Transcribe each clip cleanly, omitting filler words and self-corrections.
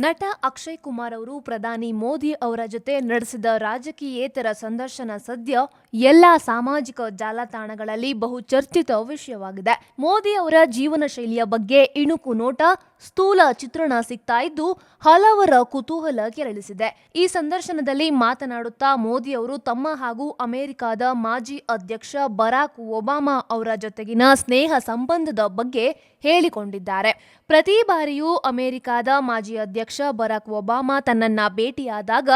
ನಟ ಅಕ್ಷಯ್ ಕುಮಾರ್ ಅವರು ಪ್ರಧಾನಿ ಮೋದಿ ಅವರ ಜೊತೆ ನಡೆಸಿದ ರಾಜಕೀಯೇತರ ಸಂದರ್ಶನ ಸದ್ಯ ಎಲ್ಲಾ ಸಾಮಾಜಿಕ ಜಾಲತಾಣಗಳಲ್ಲಿ ಬಹು ಚರ್ಚಿತ ವಿಷಯವಾಗಿದೆ. ಮೋದಿ ಅವರ ಜೀವನ ಶೈಲಿಯ ಬಗ್ಗೆ ಇಣುಕು ನೋಟ, ಸ್ಥೂಲ ಚಿತ್ರಣ ಸಿಗ್ತಾ ಇದ್ದು ಹಲವರ ಕುತೂಹಲ ಕೆರಳಿಸಿದೆ. ಈ ಸಂದರ್ಶನದಲ್ಲಿ ಮಾತನಾಡುತ್ತಾ ಮೋದಿ ಅವರು ತಮ್ಮ ಹಾಗೂ ಅಮೆರಿಕದ ಮಾಜಿ ಅಧ್ಯಕ್ಷ ಬರಾಕ್ ಒಬಾಮಾ ಅವರ ಜೊತೆಗಿನ ಸ್ನೇಹ ಸಂಬಂಧದ ಬಗ್ಗೆ ಹೇಳಿಕೊಂಡಿದ್ದಾರೆ. ಪ್ರತಿ ಬಾರಿಯೂ ಅಮೆರಿಕದ ಮಾಜಿ ಅಧ್ಯಕ್ಷ ಬರಾಕ್ ಒಬಾಮಾ ತನ್ನನ್ನ ಭೇಟಿಯಾದಾಗ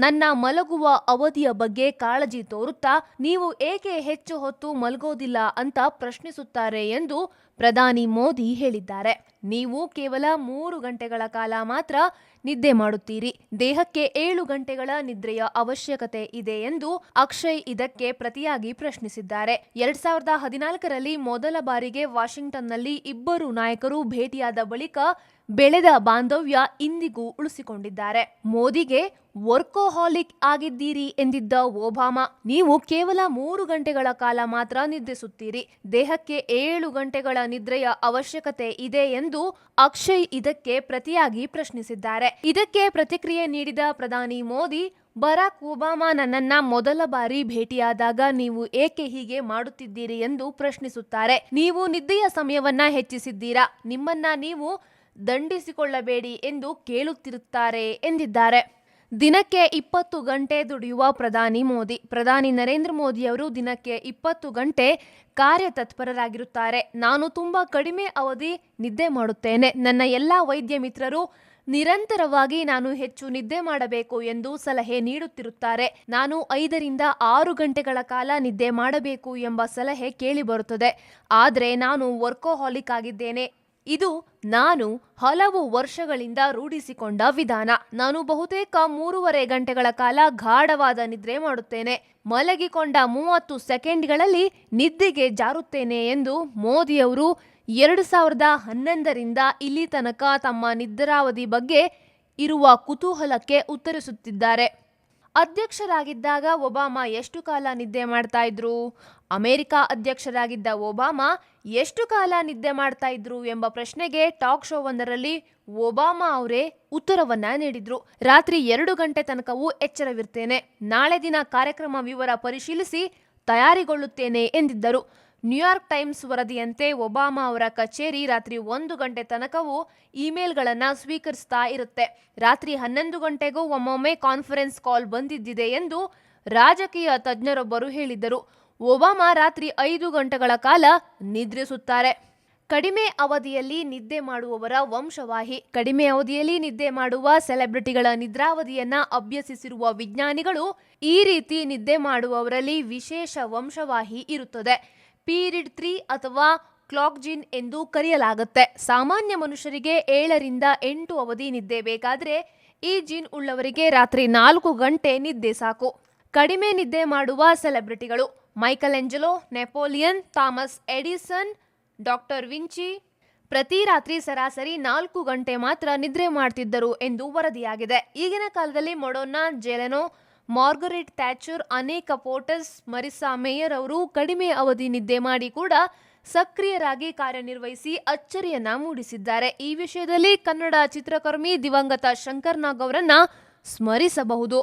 ನನ್ನ ಮಲಗುವ ಅವಧಿಯ ಬಗ್ಗೆ ಕಾಳಜಿ ತೋರುತ್ತಾ ನೀವು ಏಕೆ ಹೆಚ್ಚು ಹೊತ್ತು ಮಲಗೋದಿಲ್ಲ ಅಂತ ಪ್ರಶ್ನಿಸುತ್ತಾರೆ ಎಂದು ಪ್ರಧಾನಿ ಮೋದಿ ಹೇಳಿದ್ದಾರೆ. ನೀವು ಕೇವಲ 3 ಗಂಟೆಗಳ ಕಾಲ ಮಾತ್ರ ನಿದ್ದೆ ಮಾಡುತ್ತೀರಿ, ದೇಹಕ್ಕೆ 7 ಗಂಟೆಗಳ ನಿದ್ರೆಯ ಅವಶ್ಯಕತೆ ಇದೆ ಎಂದು ಅಕ್ಷಯ್ ಇದಕ್ಕೆ ಪ್ರತಿಯಾಗಿ ಪ್ರಶ್ನಿಸಿದ್ದಾರೆ. 2014ರಲ್ಲಿ ಮೊದಲ ಬಾರಿಗೆ ವಾಷಿಂಗ್ಟನ್ನಲ್ಲಿ ಇಬ್ಬರು ನಾಯಕರು ಭೇಟಿಯಾದ ಬಳಿಕ ಬೆಳೆದ ಬಾಂಧವ್ಯ ಇಂದಿಗೂ ಉಳಿಸಿಕೊಂಡಿದ್ದಾರೆ. ಮೋದಿಗೆ ವರ್ಕೋಹಾಲಿಕ್ ಆಗಿದ್ದೀರಿ ಎಂದಿದ್ದ ಒಬಾಮಾ, ನೀವು ಕೇವಲ 3 ಗಂಟೆಗಳ ಕಾಲ ಮಾತ್ರ ನಿದ್ರಿಸುತ್ತೀರಿ, ದೇಹಕ್ಕೆ 7 ಗಂಟೆಗಳ ನಿದ್ರೆಯ ಅವಶ್ಯಕತೆ ಇದೆ ಎಂದು ಅಕ್ಷಯ್ ಇದಕ್ಕೆ ಪ್ರತಿಯಾಗಿ ಪ್ರಶ್ನಿಸಿದ್ದಾರೆ. ಇದಕ್ಕೆ ಪ್ರತಿಕ್ರಿಯೆ ನೀಡಿದ ಪ್ರಧಾನಿ ಮೋದಿ, ಬರಾಕ್ ಒಬಾಮಾ ನನ್ನನ್ನ ಮೊದಲ ಬಾರಿ ಭೇಟಿಯಾದಾಗ ನೀವು ಏಕೆ ಹೀಗೆ ಮಾಡುತ್ತಿದ್ದೀರಿ ಎಂದು ಪ್ರಶ್ನಿಸುತ್ತಾರೆ. ನೀವು ನಿದ್ದೆಯ ಸಮಯವನ್ನ ಹೆಚ್ಚಿಸಿದ್ದೀರಾ, ನಿಮ್ಮನ್ನ ನೀವು ದಂಡಿಸಿಕೊಳ್ಳಬೇಡಿ ಎಂದು ಕೇಳುತ್ತಿರುತ್ತಾರೆ ಎಂದಿದ್ದಾರೆ. ದಿನಕ್ಕೆ 20 ಗಂಟೆ ದುಡಿಯುವ ಪ್ರಧಾನಿ ನರೇಂದ್ರ ಮೋದಿ ಅವರು ದಿನಕ್ಕೆ 20 ಗಂಟೆ ಕಾರ್ಯತತ್ಪರರಾಗಿರುತ್ತಾರೆ. ನಾನು ತುಂಬಾ ಕಡಿಮೆ ಅವಧಿ ನಿದ್ದೆ ಮಾಡುತ್ತೇನೆ. ನನ್ನ ಎಲ್ಲ ವೈದ್ಯ ಮಿತ್ರರು ನಿರಂತರವಾಗಿ ನಾನು ಹೆಚ್ಚು ನಿದ್ದೆ ಮಾಡಬೇಕು ಎಂದು ಸಲಹೆ ನೀಡುತ್ತಿರುತ್ತಾರೆ. ನಾನು 5ರಿಂದ 6 ಗಂಟೆಗಳ ಕಾಲ ನಿದ್ದೆ ಮಾಡಬೇಕು ಎಂಬ ಸಲಹೆ ಕೇಳಿಬರುತ್ತದೆ. ಆದರೆ ನಾನು ವರ್ಕೋಹಾಲಿಕ್ ಆಗಿದ್ದೇನೆ. ಇದು ನಾನು ಹಲವು ವರ್ಷಗಳಿಂದ ರೂಢಿಸಿಕೊಂಡ ವಿಧಾನ. ನಾನು ಬಹುತೇಕ 3.5 ಗಂಟೆಗಳ ಕಾಲ ಗಾಢವಾದ ನಿದ್ರೆ ಮಾಡುತ್ತೇನೆ. ಮಲಗಿಕೊಂಡ 30 ಸೆಕೆಂಡ್ಗಳಲ್ಲಿ ನಿದ್ದೆಗೆ ಜಾರುತ್ತೇನೆ ಎಂದು ಮೋದಿ ಅವರು 2011ರಿಂದ ಇಲ್ಲಿ ತನಕ ತಮ್ಮ ನಿದ್ರಾವಧಿ ಬಗ್ಗೆ ಇರುವ ಕುತೂಹಲಕ್ಕೆ ಉತ್ತರಿಸುತ್ತಿದ್ದಾರೆ. ಅಧ್ಯಕ್ಷರಾಗಿದ್ದಾಗ ಒಬಾಮಾ ಎಷ್ಟು ಕಾಲ ನಿದ್ದೆ ಮಾಡ್ತಾ ಇದ್ರು? ಅಮೆರಿಕ ಅಧ್ಯಕ್ಷರಾಗಿದ್ದ ಒಬಾಮಾ ಎಷ್ಟು ಕಾಲ ನಿದ್ದೆ ಮಾಡ್ತಾ ಇದ್ರು ಎಂಬ ಪ್ರಶ್ನೆಗೆ ಟಾಕ್ ಶೋ ಒಂದರಲ್ಲಿ ಒಬಾಮಾ ಅವರೇ ಉತ್ತರವನ್ನ ನೀಡಿದ್ರು. ರಾತ್ರಿ 2 ಗಂಟೆ ತನಕವೂ ಎಚ್ಚರವಿರ್ತೇನೆ. ನಾಳೆ ದಿನ ಕಾರ್ಯಕ್ರಮ ವಿವರ ಪರಿಶೀಲಿಸಿ ತಯಾರಿಗೊಳ್ಳುತ್ತೇನೆ ಎಂದಿದ್ದರು. ನ್ಯೂಯಾರ್ಕ್ ಟೈಮ್ಸ್ ವರದಿಯಂತೆ ಒಬಾಮಾ ಅವರ ಕಚೇರಿ ರಾತ್ರಿ 1 ಗಂಟೆ ತನಕವೂ ಇಮೇಲ್ಗಳನ್ನು ಸ್ವೀಕರಿಸ್ತಾ ಇರುತ್ತೆ. ರಾತ್ರಿ 11 ಗಂಟೆಗೂ ಒಮ್ಮೊಮ್ಮೆ ಕಾನ್ಫರೆನ್ಸ್ ಕಾಲ್ ಬಂದಿದ್ದಿದೆ ಎಂದು ರಾಜಕೀಯ ತಜ್ಞರೊಬ್ಬರು ಹೇಳಿದ್ದರು. ಒಬಾಮಾ ರಾತ್ರಿ 5 ಗಂಟೆಗಳ ಕಾಲ ನಿದ್ರಿಸುತ್ತಾರೆ. ಕಡಿಮೆ ಅವಧಿಯಲ್ಲಿ ನಿದ್ದೆ ಮಾಡುವವರ ವಂಶವಾಹಿ. ಕಡಿಮೆ ಅವಧಿಯಲ್ಲಿ ನಿದ್ದೆ ಮಾಡುವ ಸೆಲೆಬ್ರಿಟಿಗಳ ನಿದ್ರಾವಧಿಯನ್ನ ಅಭ್ಯಸಿಸಿರುವ ವಿಜ್ಞಾನಿಗಳು ಈ ರೀತಿ ನಿದ್ದೆ ಮಾಡುವವರಲ್ಲಿ ವಿಶೇಷ ವಂಶವಾಹಿ ಇರುತ್ತದೆ. ಪೀರಿಯಡ್ 3 ಅಥವಾ ಕ್ಲಾಕ್ ಜೀನ್ ಎಂದು ಕರೆಯಲಾಗುತ್ತೆ. ಸಾಮಾನ್ಯ ಮನುಷ್ಯರಿಗೆ 7ರಿಂದ 8 ಅವಧಿ ನಿದ್ದೆ ಬೇಕಾದ್ರೆ ಈ ಜೀನ್ ಉಳ್ಳವರಿಗೆ ರಾತ್ರಿ 4 ಗಂಟೆ ನಿದ್ದೆ ಸಾಕು. ಕಡಿಮೆ ನಿದ್ದೆ ಮಾಡುವ ಸೆಲೆಬ್ರಿಟಿಗಳು: Michelangelo, Napoleon, Thomas Edison, doctor Vinci ಪ್ರತಿ ರಾತ್ರಿ ಸರಾಸರಿ 4 ಗಂಟೆ ಮಾತ್ರ ನಿದ್ರೆ ಮಾಡ್ತಿದ್ದರು ಎಂದು ವರದಿಯಾಗಿದೆ. ಈಗಿನ ಕಾಲದಲ್ಲಿ ಮಡೋನ್ನಾ, ಜೆಲೆನೋ, ಮಾರ್ಗರೆಟ್ ಥ್ಯಾಚರ್, ಅನೇಕ ಪೋರ್ಟಸ್, ಮರಿಸಾ ಮೇಯರ್ ಅವರು ಕಡಿಮೆ ಅವಧಿ ನಿದ್ದೆ ಮಾಡಿ ಕೂಡ ಸಕ್ರಿಯರಾಗಿ ಕಾರ್ಯನಿರ್ವಹಿಸಿ ಅಚ್ಚರಿಯನ್ನ ಮೂಡಿಸಿದ್ದಾರೆ. ಈ ವಿಷಯದಲ್ಲಿ ಕನ್ನಡ ಚಿತ್ರಕರ್ಮಿ ದಿವಂಗತ ಶಂಕರ್ ನಾಗ್ ಅವರನ್ನ ಸ್ಮರಿಸಬಹುದು.